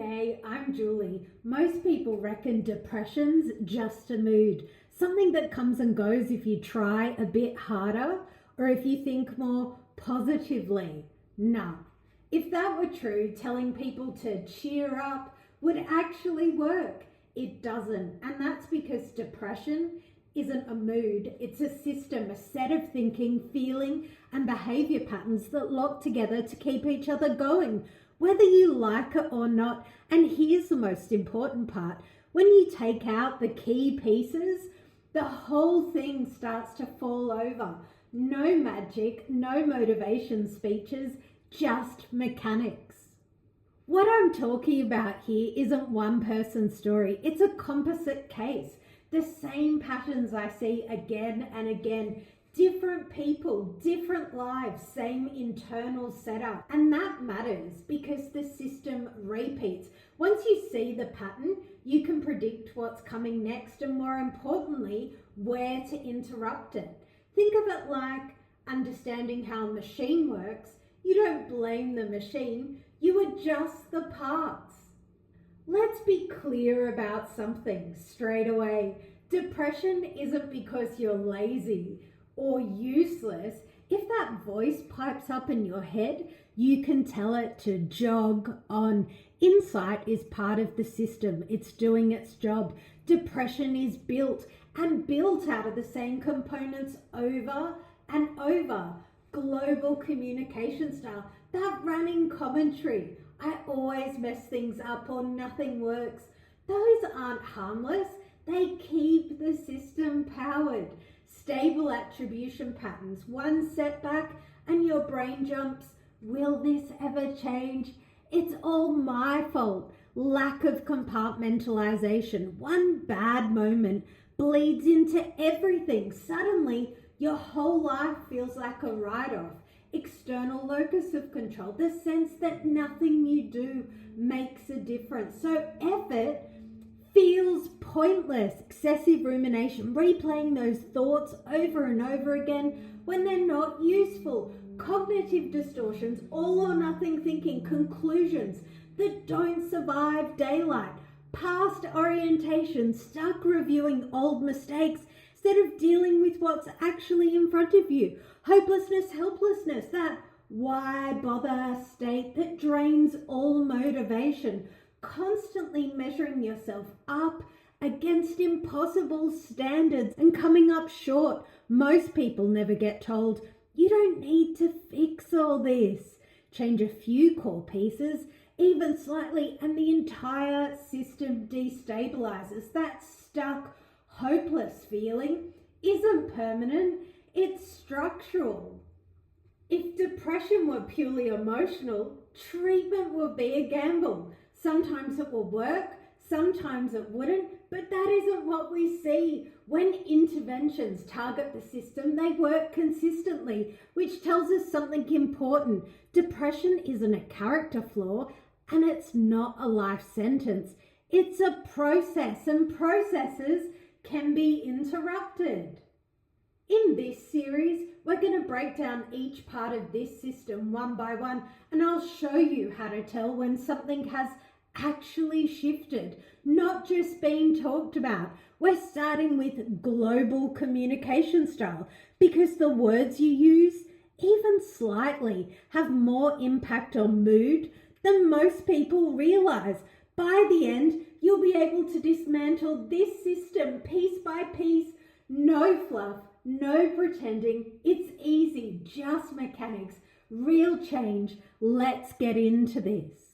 G'day, I'm Julie. Most people reckon depression's just a mood, something that comes and goes if you try a bit harder or if you think more positively. Nah, if that were true, telling people to cheer up would actually work. It doesn't, and that's because depression isn't a mood, it's a system, a set of thinking, feeling, and behavior patterns that lock together to keep each other going, whether you like it or not. And here's the most important part. When you take out the key pieces, the whole thing starts to fall over. No magic, no motivation speeches, just mechanics. What I'm talking about here isn't one person's story, it's a composite case. The same patterns I see again and again. Different people, different lives, same internal setup. And that matters because the system repeats. Once you see the pattern, you can predict what's coming next and, more importantly, where to interrupt it. Think of it like understanding how a machine works. You don't blame the machine, you adjust the parts. Let's be clear about something straight away. Depression isn't because you're lazy or useless. If that voice pipes up in your head, you can tell it to jog on. Insight is part of the system. It's doing its job. Depression is built out of the same components over and over. Global communication style, that running commentary, I always mess things up or nothing works. Those aren't harmless. They keep the system powered. Stable attribution patterns. One setback and your brain jumps, will this ever change? It's all my fault. Lack of compartmentalization. One bad moment bleeds into everything. Suddenly, your whole life feels like a write-off. External locus of control. The sense that nothing you do makes a difference. So effort feels pointless. Excessive rumination, replaying those thoughts over and over again when they're not useful. Cognitive distortions, all or nothing thinking, conclusions that don't survive daylight. Past orientation, stuck reviewing old mistakes instead of dealing with what's actually in front of you. Hopelessness, helplessness, that why bother state that drains all motivation. Constantly measuring yourself up against impossible standards and coming up short. Most people never get told, you don't need to fix all this. Change a few core pieces, even slightly, and the entire system destabilizes. That stuck, hopeless feeling isn't permanent, it's structural. If depression were purely emotional, treatment would be a gamble. Sometimes it will work, sometimes it wouldn't, but that isn't what we see. When interventions target the system, they work consistently, which tells us something important. Depression isn't a character flaw, and it's not a life sentence. It's a process, and processes can be interrupted. In this series, we're going to break down each part of this system one by one, and I'll show you how to tell when something has actually shifted, not just being talked about. We're starting with global communication style because the words you use, even slightly, have more impact on mood than most people realize. By the end, you'll be able to dismantle this system piece by piece. No fluff, no pretending. It's easy, just mechanics, real change. Let's get into this.